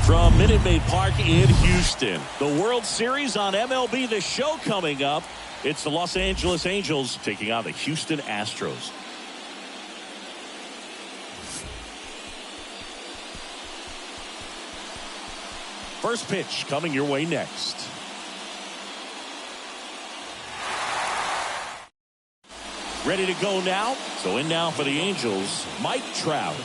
From Minute Maid Park in Houston, the World Series on MLB The Show coming up. It's the Los Angeles Angels taking on the Houston Astros. First pitch coming your way next. Ready to go now? So in now for the Angels, Mike Trout.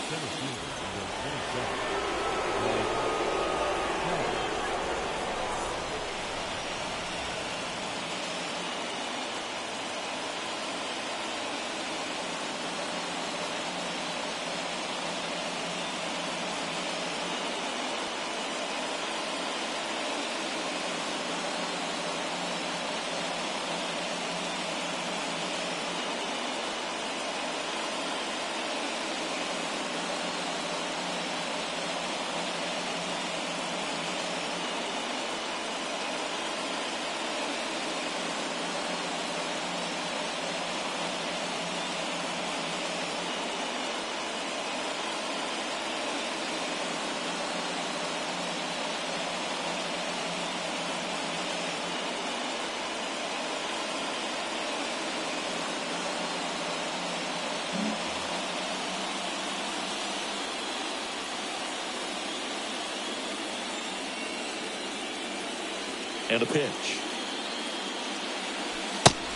And a pitch.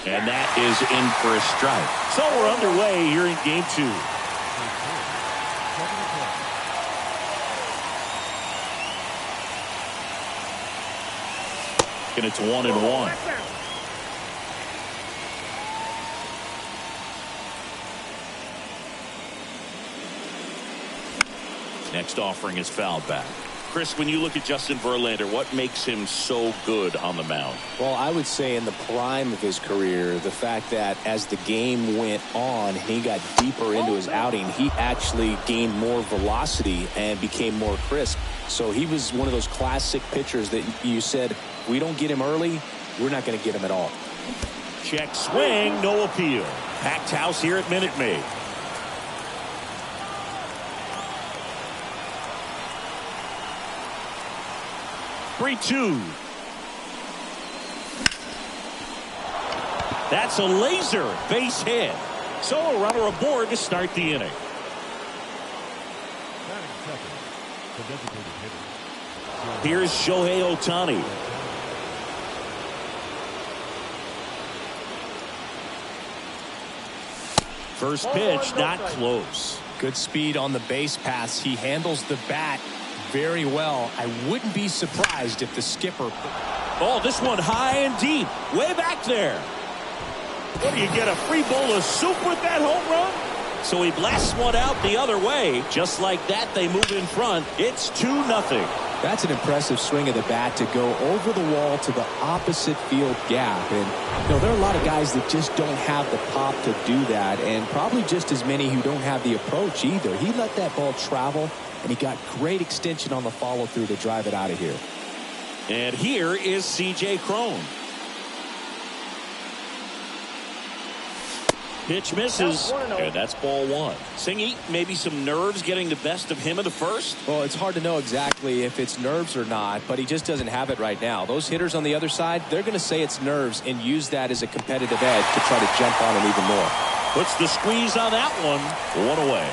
And that is in for a strike. So we're underway here in game 2. And it's 1-1. Next offering is fouled back. Chris, when you look at Justin Verlander, what makes him so good on the mound? Well, I would say in the prime of his career, the fact that as the game went on, he got deeper into his outing, he actually gained more velocity and became more crisp. So he was one of those classic pitchers that you said, we don't get him early, we're not going to get him at all. Check swing, no appeal. Packed house here at Minute Maid. Three-two. That's a laser base hit. So a runner aboard to start the inning. Here's Shohei Ohtani. First pitch not close. Good speed on the base pass. He handles the bat very well. I wouldn't be surprised if the skipper. Oh, this one high and deep, way back there. What do you get, a free bowl of soup with that home run? So he blasts one out the other way. Just like that, they move in front. It's 2-0. That's an impressive swing of the bat to go over the wall to the opposite field gap. And there are a lot of guys that just don't have the pop to do that, and probably just as many who don't have the approach either. He let that ball travel, and he got great extension on the follow-through to drive it out of here. And here is C.J. Cron. Pitch misses, and that's ball 1. Singy, maybe some nerves getting the best of him in the first? Well, it's hard to know exactly if it's nerves or not, but he just doesn't have it right now. Those hitters on the other side, they're going to say it's nerves and use that as a competitive edge to try to jump on him even more. Puts the squeeze on that one. 1 away.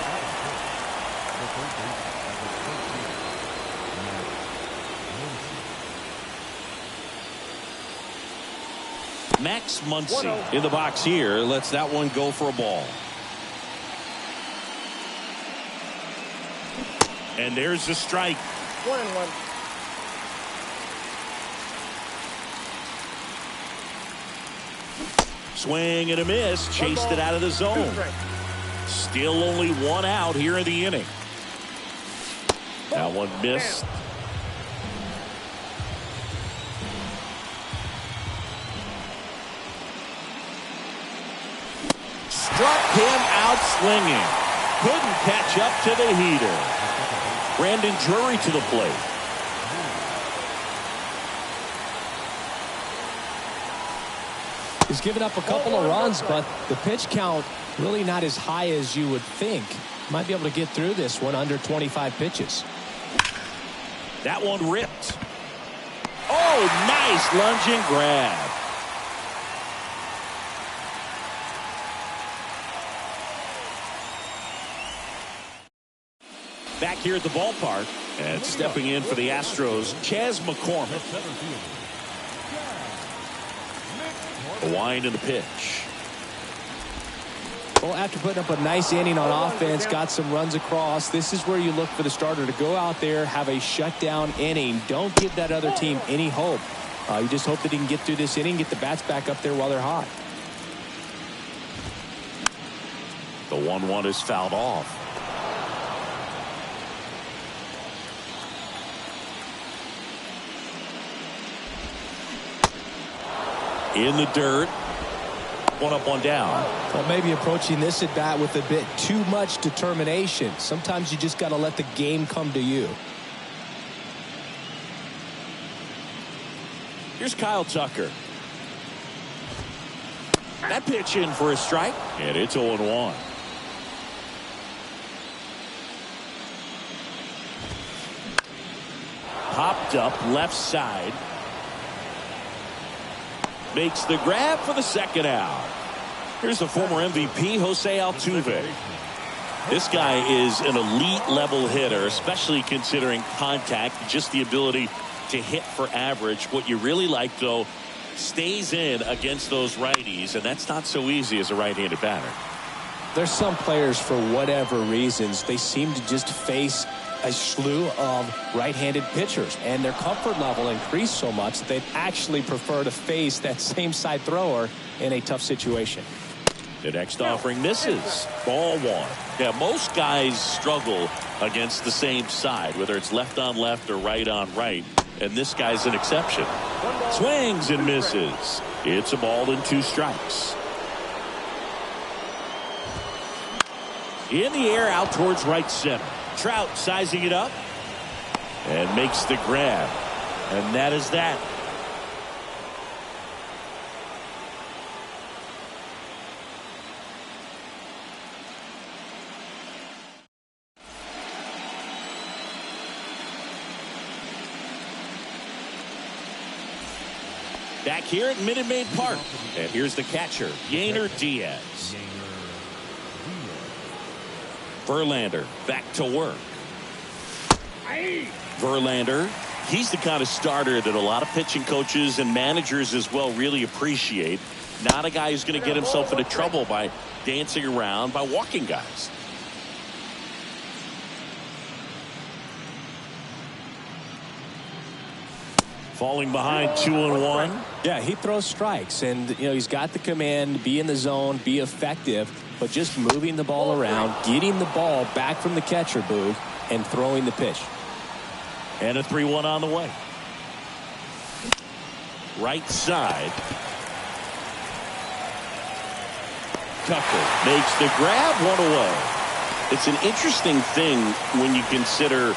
Max Muncy in the box here. Lets that one go for a ball. And there's the strike. 1-1. Swing and a miss. Chased it out of the zone. Still only 1 out here in the inning. That one missed. Struck him out swinging. Couldn't catch up to the heater. Brandon Drury to the plate. He's given up a couple of runs, but the pitch count really not as high as you would think. Might be able to get through this one under 25 pitches. That one ripped. Oh, nice lunging grab. Back here at the ballpark, and stepping in for the Astros, Chas McCormick. The wind and the pitch. Well, after putting up a nice inning on offense, got some runs across, this is where you look for the starter to go out there, have a shutdown inning. Don't give that other team any hope. You just hope that he can get through this inning, get the bats back up there while they're hot. The 1-1 is fouled off. In the dirt. 1 up, 1 down. Well, maybe approaching this at bat with a bit too much determination. Sometimes you just got to let the game come to you. Here's Kyle Tucker. That pitch in for a strike, and it's 0-1. Popped up left side. Makes the grab for the second out. Here's the former MVP, Jose Altuve. This guy is an elite level hitter, especially considering contact, just the ability to hit for average. What you really like, though, stays in against those righties, and that's not so easy as a right-handed batter. There's some players, for whatever reasons, they seem to just face a slew of right-handed pitchers, and their comfort level increased so much that they'd actually prefer to face that same side thrower in a tough situation. The next offering misses. Ball 1. Yeah, most guys struggle against the same side, whether it's left on left or right on right, and this guy's an exception. Swings and misses. It's a ball and 2 strikes. In the air, out towards right center. Trout sizing it up and makes the grab, and that is that. Back here at Minute Maid Park, and here's the catcher, Yainer Diaz. Verlander back to work. Verlander, he's the kind of starter that a lot of pitching coaches and managers as well really appreciate. Not a guy who's going to get himself into trouble by dancing around, by walking guys. Falling behind 2-1. Yeah, he throws strikes, and he's got the command, be in the zone, be effective, but just moving the ball around, getting the ball back from the catcher booth, and throwing the pitch. And a 3-1 on the way. Right side. Tucker makes the grab, 1 away. It's an interesting thing when you consider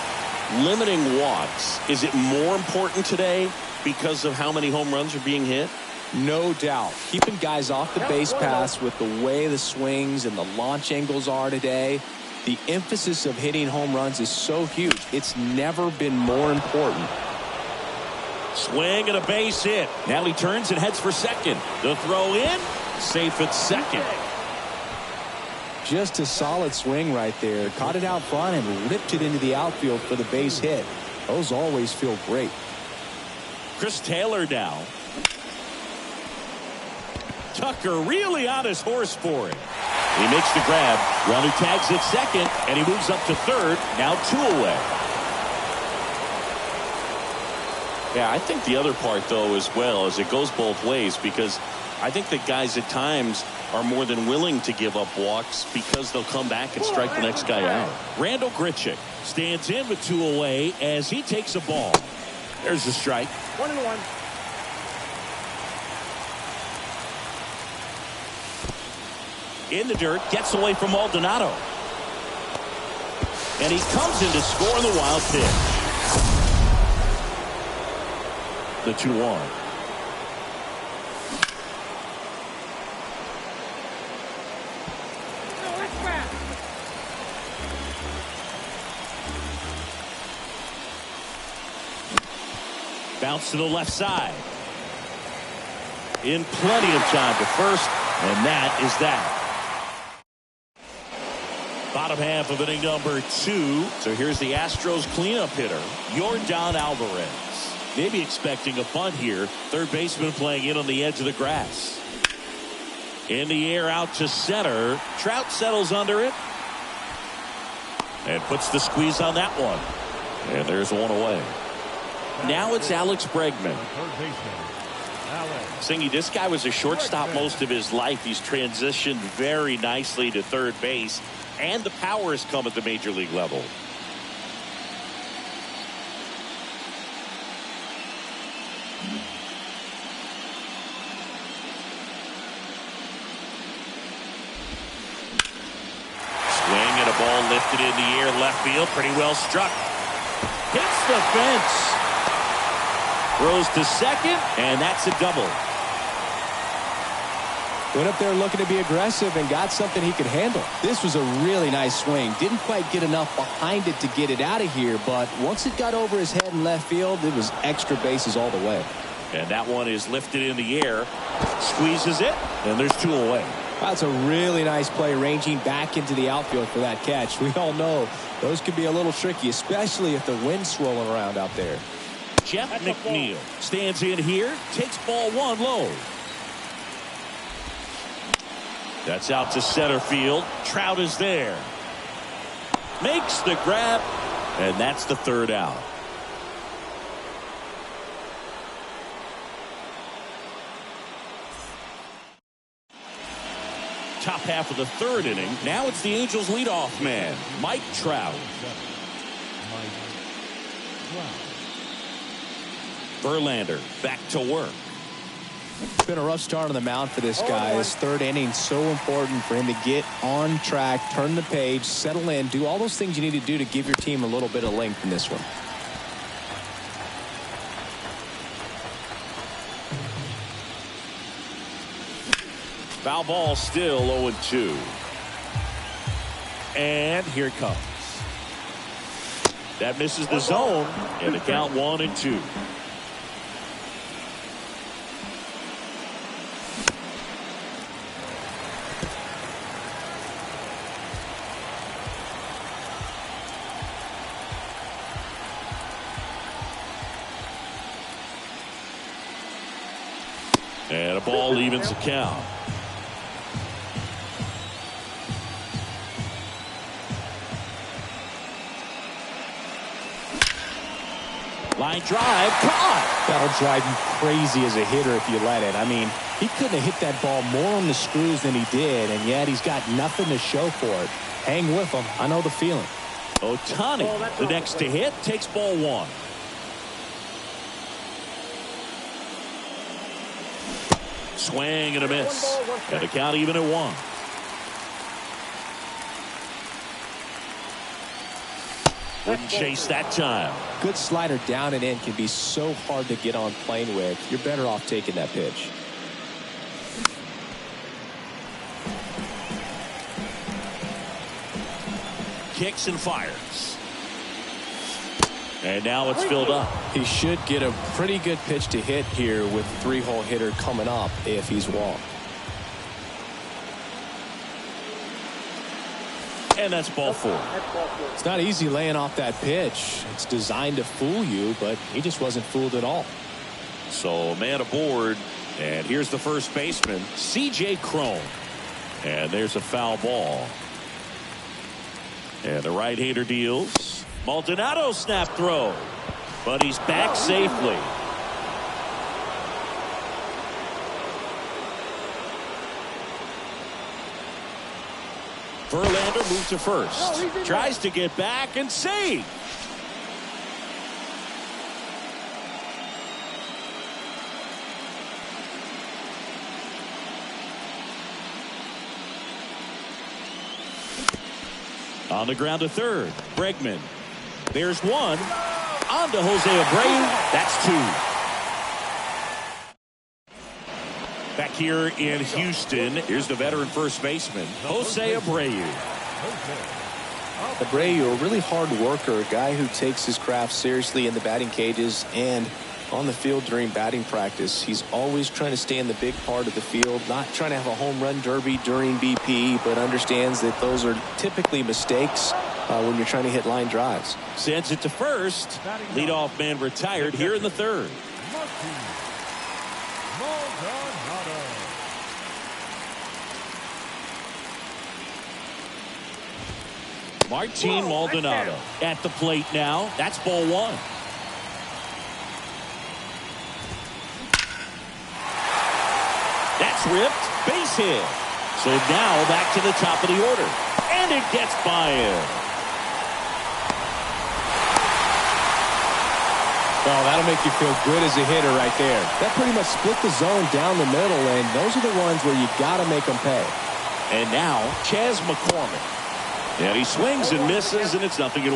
limiting walks. Is it more important today because of how many home runs are being hit? No doubt. Keeping guys off the base paths with the way the swings and the launch angles are today, the emphasis of hitting home runs is so huge. It's never been more important. Swing and a base hit. Now he turns and heads for second. The throw in, safe at second. Just a solid swing right there. Caught it out front and ripped it into the outfield for the base hit. Those always feel great. Chris Taylor now. Tucker really on his horse for it. He makes the grab. Runner tags at second, and he moves up to third. Now 2 away. Yeah, I think the other part, though, as well, is it goes both ways, because I think that guys at times are more than willing to give up walks because they'll come back and strike the next guy out. Randall Grichuk stands in with 2 away as he takes a ball. There's a strike. 1-1. In the dirt, gets away from Maldonado. And he comes in to score on the wild pitch. The 2-1. Bounce to the left side. In plenty of time to first, and that is that. Bottom half of inning number 2. So here's the Astros cleanup hitter, Yordan Alvarez. Maybe expecting a bunt here. Third baseman playing in on the edge of the grass. In the air out to center. Trout settles under it. And puts the squeeze on that one. And there's one away. Now it's Alex Bregman. Singy, this guy was a shortstop most of his life. He's transitioned very nicely to third base. And the power has come at the major league level. Swing and a ball lifted in the air, left field, pretty well struck. Hits the fence. Throws to second, and that's a double. Went up there looking to be aggressive and got something he could handle. This was a really nice swing. Didn't quite get enough behind it to get it out of here, but once it got over his head in left field, it was extra bases all the way. And that one is lifted in the air. Squeezes it, and there's 2 away. That's a really nice play, ranging back into the outfield for that catch. We all know those can be a little tricky, especially if the wind's swirling around out there. Jeff McNeil stands in here, takes ball 1 low. That's out to center field. Trout is there. Makes the grab, and that's the 3rd out. Top half of the 3rd inning. Now it's the Angels leadoff man, Mike Trout. Verlander back to work. It's been a rough start on the mound for this guy. His 3rd inning so important for him to get on track, turn the page, settle in, do all those things you need to do to give your team a little bit of length in this one. Foul ball, still 0-2. And here it comes. That misses the zone, and the count 1-2. And a ball evens the count. Line drive, caught. That'll drive you crazy as a hitter if you let it. I mean, he couldn't have hit that ball more on the screws than he did, and yet he's got nothing to show for it. Hang with him. I know the feeling. Ohtani, the next to hit, takes ball 1. Swing and a miss. And the count even at 1. Wouldn't chase that time. Good slider down and in can be so hard to get on plane with. You're better off taking that pitch. Kicks and fires. And now it's filled up. He should get a pretty good pitch to hit here with 3-hole hitter coming up if he's walked. And that's ball 4. It's not easy laying off that pitch. It's designed to fool you, but he just wasn't fooled at all. So man aboard, and here's the first baseman, C.J. Cron. And there's a foul ball. And the right-hander deals. Maldonado snap throw, but he's back safely. Verlander moved to first. Tries to get back and save. On the ground to third. Bregman. There's 1. On to Jose Abreu. That's 2. Back here in Houston, here's the veteran first baseman, Jose Abreu. Abreu, a really hard worker, a guy who takes his craft seriously in the batting cages and on the field during batting practice. He's always trying to stay in the big part of the field, not trying to have a home run derby during BP, but understands that those are typically mistakes when you're trying to hit line drives. Sends it to first. Leadoff man retired here in the third. Martin Maldonado at the plate now. That's ball one. That's ripped. Base hit. So now back to the top of the order. And it gets by him. Oh, that'll make you feel good as a hitter right there. That pretty much split the zone down the middle, and those are the ones where you got to make them pay. And now, Chas McCormick. And he swings and misses, and it's 0-1.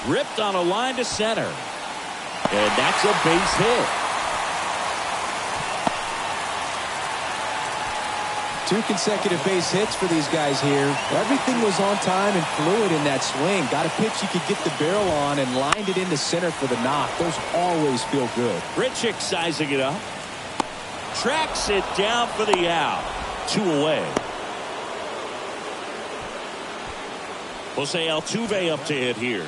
Ripped on a line to center. And that's a base hit. 2 consecutive base hits for these guys here. Everything was on time and fluid in that swing. Got a pitch you could get the barrel on and lined it into center for the knock. Those always feel good. Richick sizing it up. Tracks it down for the out. 2 away. Jose Altuve up to hit here.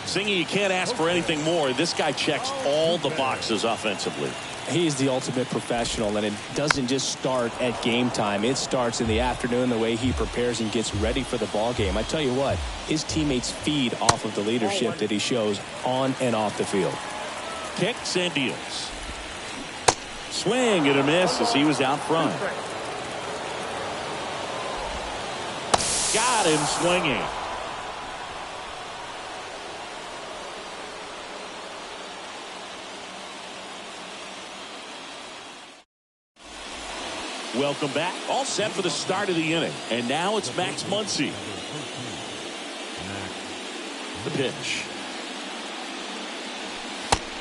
Singy, you can't ask for anything more. This guy checks all the boxes offensively. He's the ultimate professional, and it doesn't just start at game time. It starts in the afternoon, the way he prepares and gets ready for the ball game. I tell you what, his teammates feed off of the leadership that he shows on and off the field. Kicks and deals. Swing and a miss as he was out front. Got him swinging. Welcome back. All set for the start of the inning. And now it's Max Muncy. The pitch.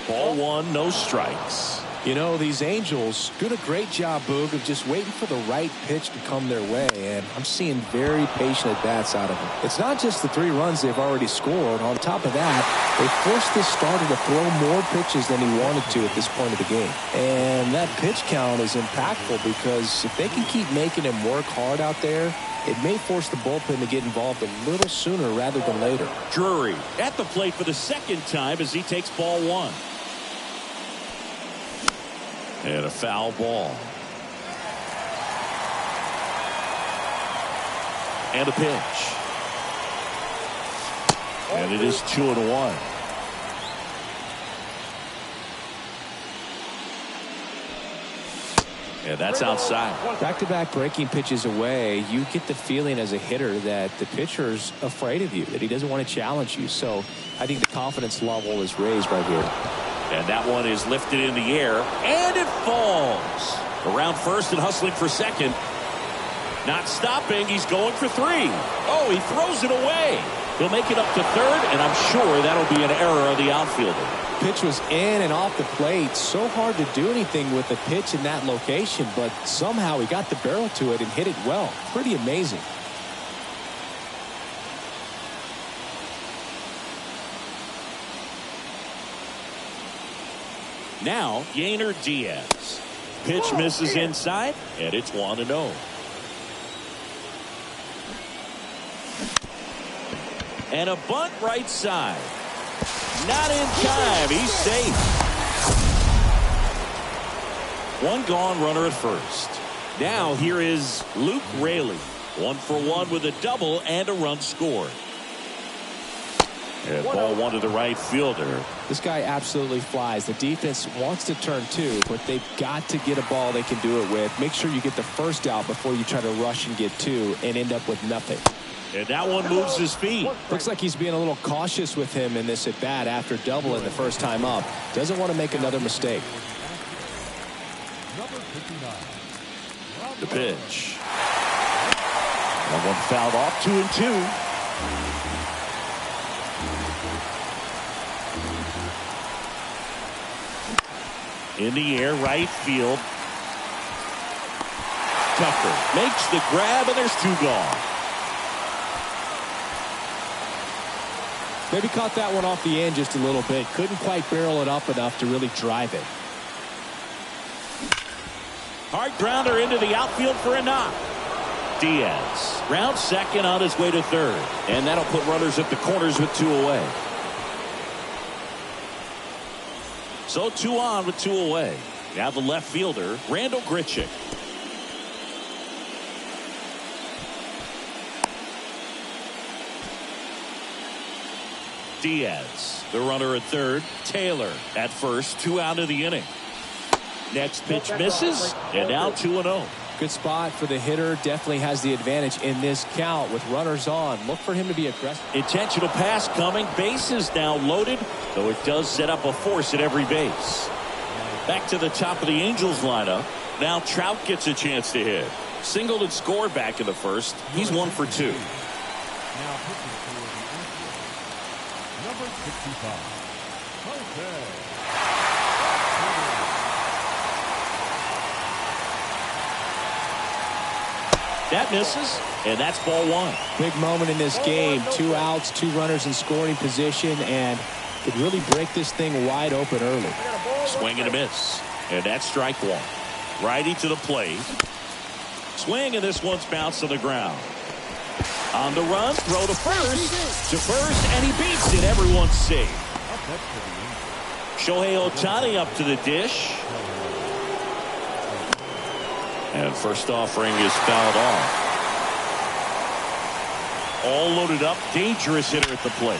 Ball one, no strikes. You know, these Angels doing a great job, Boog, of just waiting for the right pitch to come their way, and I'm seeing very patient at-bats out of them. It's not just the 3 runs they've already scored. On top of that, they forced this starter to throw more pitches than he wanted to at this point of the game. And that pitch count is impactful because if they can keep making him work hard out there, it may force the bullpen to get involved a little sooner rather than later. Drury at the plate for the second time as he takes ball one. And a foul ball. And a pitch. And it is 2-1. And that's outside. Back-to-back breaking pitches away, you get the feeling as a hitter that the pitcher's afraid of you, that he doesn't want to challenge you. So I think the confidence level is raised right here. And that one is lifted in the air, and it falls. Around first and hustling for second. Not stopping, he's going for 3. Oh, he throws it away. He'll make it up to third, and I'm sure that'll be an error of the outfielder. Pitch was in and off the plate. So hard to do anything with the pitch in that location, but somehow he got the barrel to it and hit it well. Pretty amazing. Now, Yainer Diaz. Pitch misses inside, and it's 1-0. And a bunt right side. Not in time. He's safe. 1 gone, runner at first. Now here is Luke Raley. 1 for 1 with a double and a run scored. And ball one to the right fielder. This guy absolutely flies. The defense wants to turn 2, but they've got to get a ball they can do it with. Make sure you get the first out before you try to rush and get 2 and end up with nothing. And that one moves his feet. Looks like he's being a little cautious with him in this at-bat after doubling the first time up. Doesn't want to make another mistake. The pitch. That one fouled off, 2-2. In the air, right field. Tucker makes the grab, and there's 2 gone. Maybe caught that one off the end just a little bit. Couldn't quite barrel it up enough to really drive it. Hard grounder into the outfield for a knock. Diaz round second on his way to third. And that'll put runners at the corners with 2 away. So 2 on with 2 away. Now the left fielder, Randall Grichuk. Diaz, the runner at third. Taylor at first. 2 out of the inning. Next pitch misses, and now 2-0. Good spot for the hitter. Definitely has the advantage in this count with runners on. Look for him to be aggressive. Intentional pass coming. Bases now loaded, though it does set up a force at every base. Back to the top of the Angels lineup. Now Trout gets a chance to hit. Singled and scored back in the first. He's 1 for 2. Now pitching for the Astros, number 65. Okay. That misses, and that's ball 1. Big moment in this game. 2 outs, 2 runners in scoring position, and could really break this thing wide open early. Swing and a miss, and that's strike 1. Righty to the plate. Swing, and this one's bounced to the ground. On the run, throw to first, and he beats it. Everyone's safe. Shohei Ohtani up to the dish. And first offering is fouled off. All loaded up. Dangerous hitter at the plate.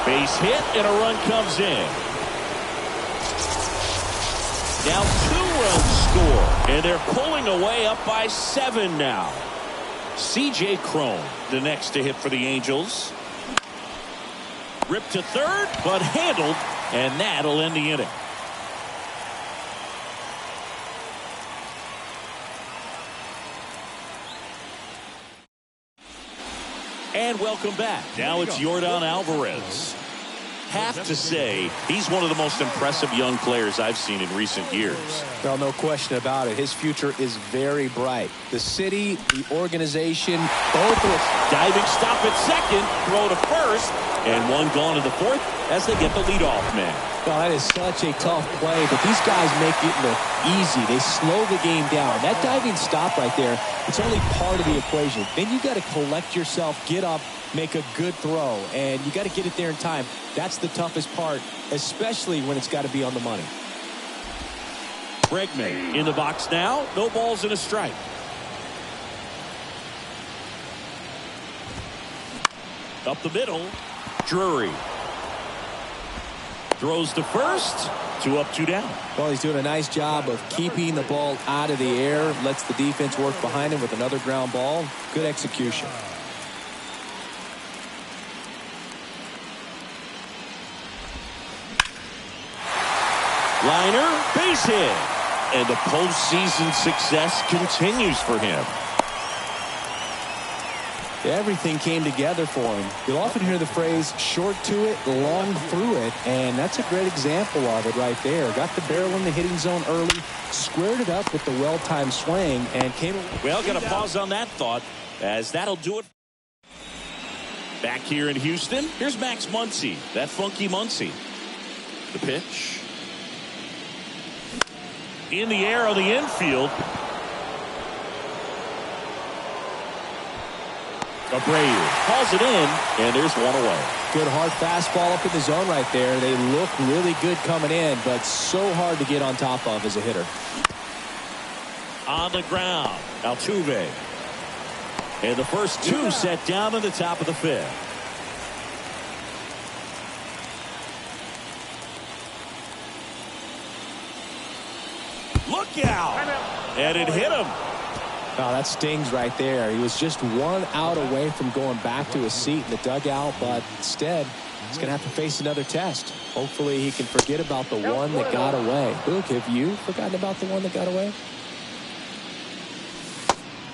Base hit, and a run comes in. Now 2 runs score, and they're pulling away up by 7 now. C.J. Cron, the next to hit for the Angels. Ripped to third, but handled, and that'll end the inning. And welcome back. Now it's Yordan Alvarez. Have to say, he's one of the most impressive young players I've seen in recent years. Well, no question about it. His future is very bright. The city, the organization, both of us. Diving stop at second, throw to first, and 1 gone to the 4th as they get the leadoff man. Well, that is such a tough play, but these guys make it look easy. They slow the game down. That diving stop right there, it's only part of the equation. Then you got to collect yourself, get up, make a good throw, and you got to get it there in time. That's the toughest part, especially when it's got to be on the money. Bregman in the box now. No balls and a strike. Up the middle, Drury. Throws to first. 2 up, 2 down. Well, he's doing a nice job of keeping the ball out of the air. Lets the defense work behind him with another ground ball. Good execution. Liner, base hit. And the postseason success continues for him. Everything came together for him. You'll often hear the phrase, short to it, long through it, and that's a great example of it right there. Got the barrel in the hitting zone early, squared it up with the well-timed swing, and came... Well, going to pause on that thought, as that'll do it. Back here in Houston, here's Max Muncy, that funky Muncy. The pitch. In the air on the infield. Abreu calls it in, and there's 1 away. Good hard fastball up in the zone right there. They look really good coming in, but so hard to get on top of as a hitter. On the ground, Altuve. And the first 2 set down in the top of the 5th. Look out! And it hit him. Oh, that stings right there. He was just 1 out away from going back to his seat in the dugout, but instead, he's going to have to face another test. Hopefully, he can forget about the one that got away. Luke, have you forgotten about the one that got away?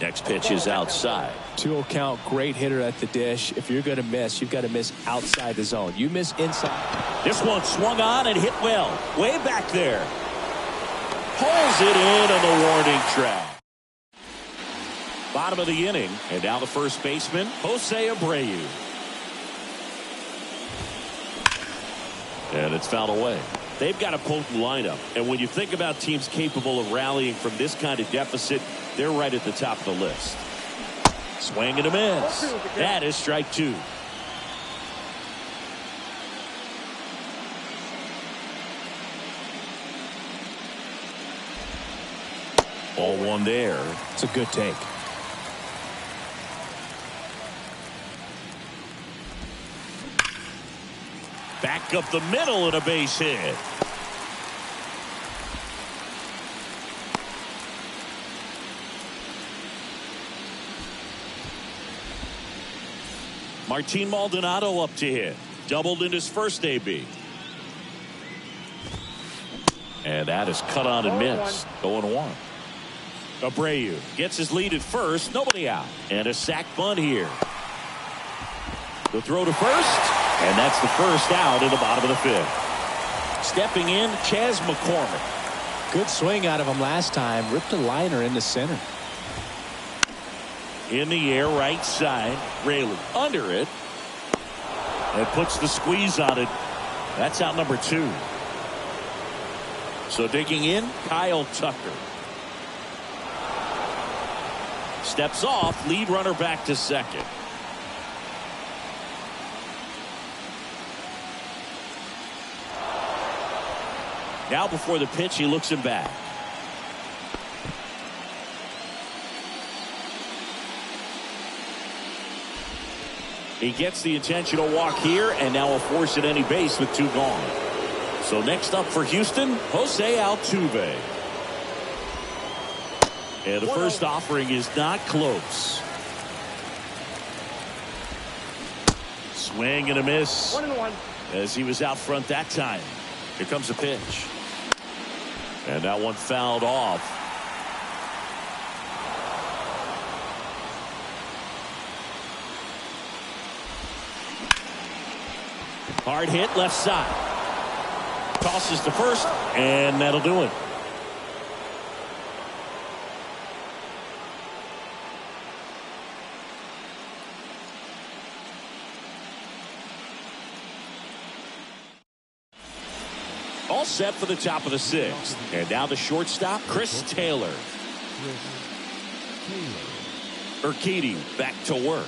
Next pitch is outside. 2-0 count, great hitter at the dish. If you're going to miss, you've got to miss outside the zone. You miss inside. This one swung on and hit well. Way back there. Pulls it in on the warning track. Bottom of the inning, and now the first baseman, Jose Abreu. And it's fouled away. They've got a potent lineup. And when you think about teams capable of rallying from this kind of deficit, they're right at the top of the list. Swing and a miss. That is strike two. Ball one there. It's a good take. Back up the middle and a base hit. Martin Maldonado up to hit. Doubled in his first AB. And that is cut on and missed. 0-1. Abreu gets his lead at first. Nobody out. And a sac bunt here. The throw to first. And that's the first out in the bottom of the fifth. Stepping in, Chas McCormick. Good swing out of him last time. Ripped a liner into center. In the air, right side. Raley under it. And puts the squeeze on it. That's out number two. So digging in, Kyle Tucker. Steps off, lead runner back to second. Now before the pitch, he looks him back. He gets the intentional walk here, and now a force at any base with two gone. So next up for Houston, Jose Altuve. And the first offering is not close. Swing and a miss. 1-1. As he was out front that time. Here comes a pitch. And that one fouled off. Hard hit left side. Tosses to first, and that'll do it. All set for the top of the sixth. And now the shortstop, Chris Taylor. Urquidy back to work.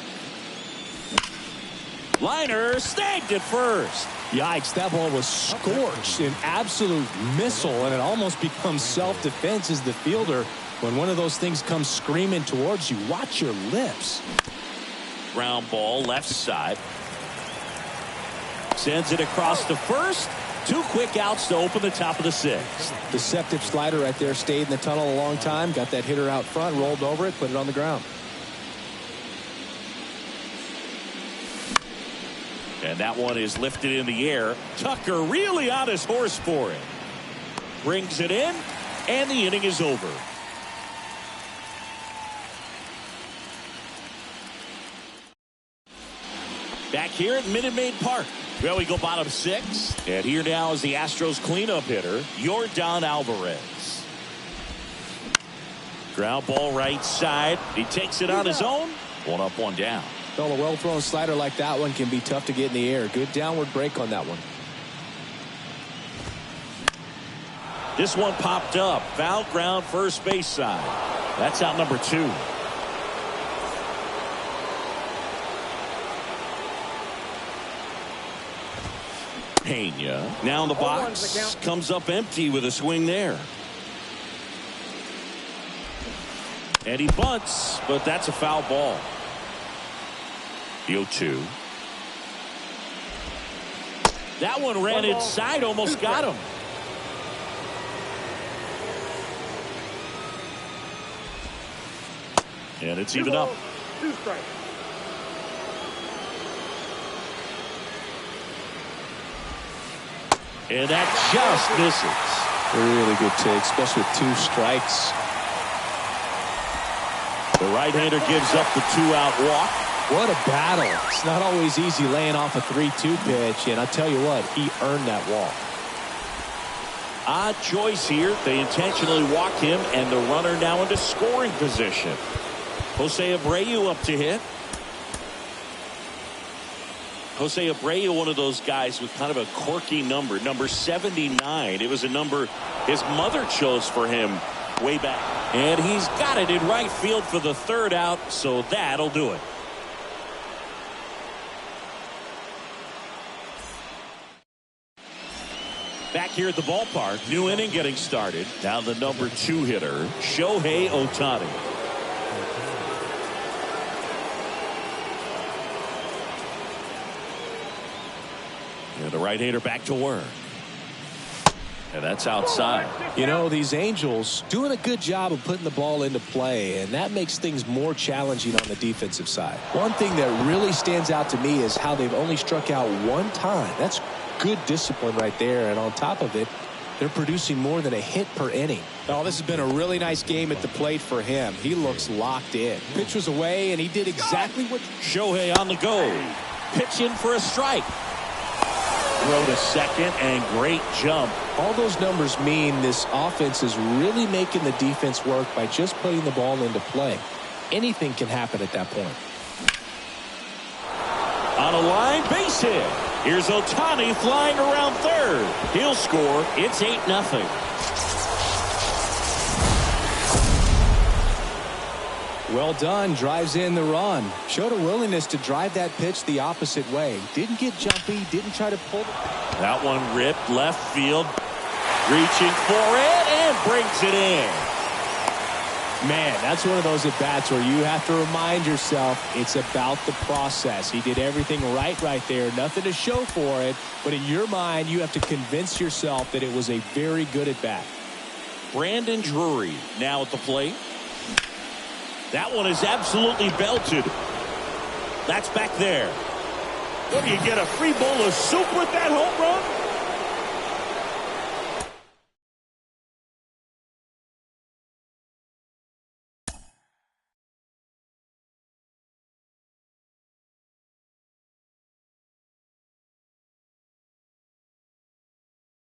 Liner snagged at first. Yikes, that ball was scorched, an absolute missile, and it almost becomes self-defense as the fielder. When one of those things comes screaming towards you, watch your lips. Ground ball left side. Sends it across to first. Two quick outs to open the top of the sixth. Deceptive slider right there, stayed in the tunnel a long time, got that hitter out front, rolled over it, put it on the ground. And that one is lifted in the air. Tucker really on his horse for it. Brings it in, and the inning is over. Back here at Minute Maid Park. Well, we go bottom six. And here now is the Astros cleanup hitter, Yordan Alvarez. Ground ball right side. He takes it on his own. One up, one down. Well, a well-thrown slider like that one can be tough to get in the air. Good downward break on that one. This one popped up. Foul ground first base side. That's out number two. Pena now in the box. Comes up empty with a swing there. And he bunts, but that's a foul ball. The 0-2. That one ran inside, almost got him. And it's even up. 2 strikes. And that just misses. Really good take, especially with 2 strikes. The right-hander gives up the 2-out walk. What a battle. It's not always easy laying off a 3-2 pitch, and I'll tell you what, he earned that walk. Odd choice here. They intentionally walk him, and the runner now into scoring position. Jose Abreu up to hit. Jose Abreu, one of those guys with kind of a quirky number 79. It was a number his mother chose for him way back. And he's got it in right field for the third out, so that'll do it. Back here at the ballpark, new inning getting started. Now the number 2 hitter, Shohei Ohtani. And the right-hander back to work. And that's outside. You know, these Angels doing a good job of putting the ball into play, and that makes things more challenging on the defensive side. One thing that really stands out to me is how they've only struck out one time. That's good discipline right there, and on top of it, they're producing more than a hit per inning. Oh, this has been a really nice game at the plate for him. He looks locked in. Pitch was away, and he did exactly what... Shohei on the go. Pitching for a strike. Throw to second, and great jump. All those numbers mean this offense is really making the defense work by just putting the ball into play. Anything can happen at that point. On a line, base hit. Here's Ohtani flying around third. He'll score. It's 8-0. Well done. Drives in the run. Showed a willingness to drive that pitch the opposite way. Didn't get jumpy. Didn't try to pull. That one ripped left field. Reaching for it and brings it in. Man, that's one of those at-bats where you have to remind yourself it's about the process. He did everything right there. Nothing to show for it. But in your mind, you have to convince yourself that it was a very good at-bat. Brandon Drury now at the plate. That one is absolutely belted. That's back there. What do you get, a free bowl of soup with that home run?